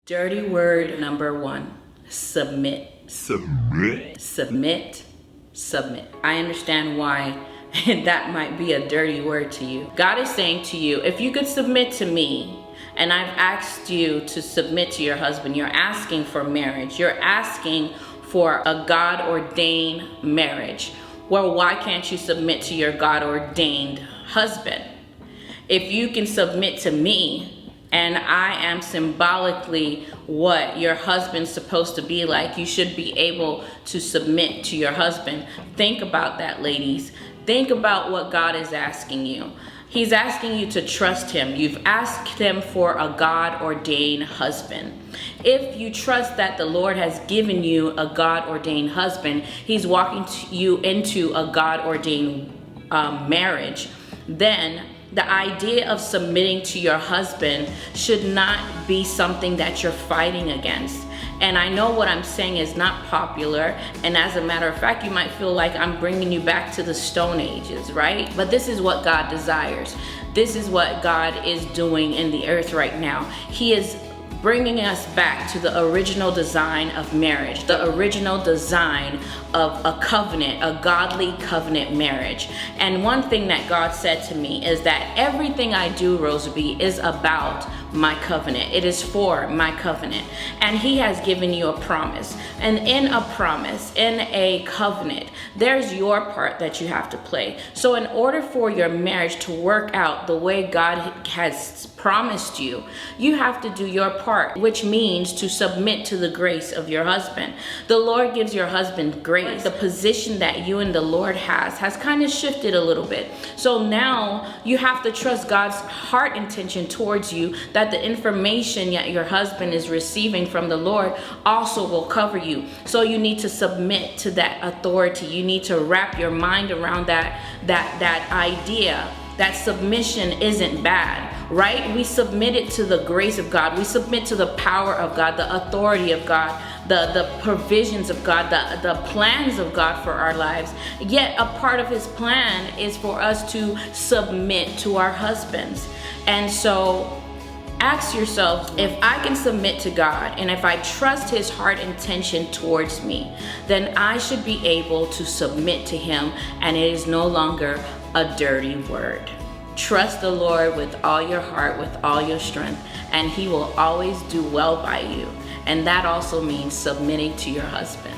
Dirty word number one, submit. Submit. I understand why that might be a dirty word to you. God is saying to you, if you could submit to me, and I've asked you to submit to your husband, you're asking for marriage, you're asking for a God-ordained marriage. Well, why can't you submit to your God-ordained husband? If you can submit to me, and I am symbolically what your husband's supposed to be like, you should be able to submit to your husband. Think about that, ladies. Think about what God is asking you. He's asking you to trust him. You've asked him for a God-ordained husband. If you trust that the Lord has given you a God-ordained husband, he's walking you into a God-ordained marriage, then the idea of submitting to your husband should not be something that you're fighting against. And I know what I'm saying is not popular, and as a matter of fact, you might feel like I'm bringing you back to the Stone Ages, right? But this is what God desires. This is what God is doing in the earth right now. He is bringing us back to the original design of marriage, the original design of a covenant, a godly covenant marriage. And one thing that God said to me is that everything I do, Roserbie, is about my covenant. It is for my covenant. And he has given you a promise. And in a promise, in a covenant, there's your part that you have to play. So in order for your marriage to work out the way God has promised you, you have to do your part, which means to submit to the grace of your husband. The Lord gives your husband grace. The position that you and the Lord has kind of shifted a little bit. So now you have to trust God's heart intention towards you, that the information that your husband is receiving from the Lord also will cover you. So you need to submit to that authority. You need to wrap your mind around that idea that submission isn't bad, right? We submit it to the grace of God. We submit to the power of God, the authority of God, the provisions of God, the plans of God for our lives. Yet a part of his plan is for us to submit to our husbands. And so ask yourself, if I can submit to God and if I trust his heart intention towards me, then I should be able to submit to him, and it is no longer a dirty word. Trust the Lord with all your heart, with all your strength, and he will always do well by you. And that also means submitting to your husband.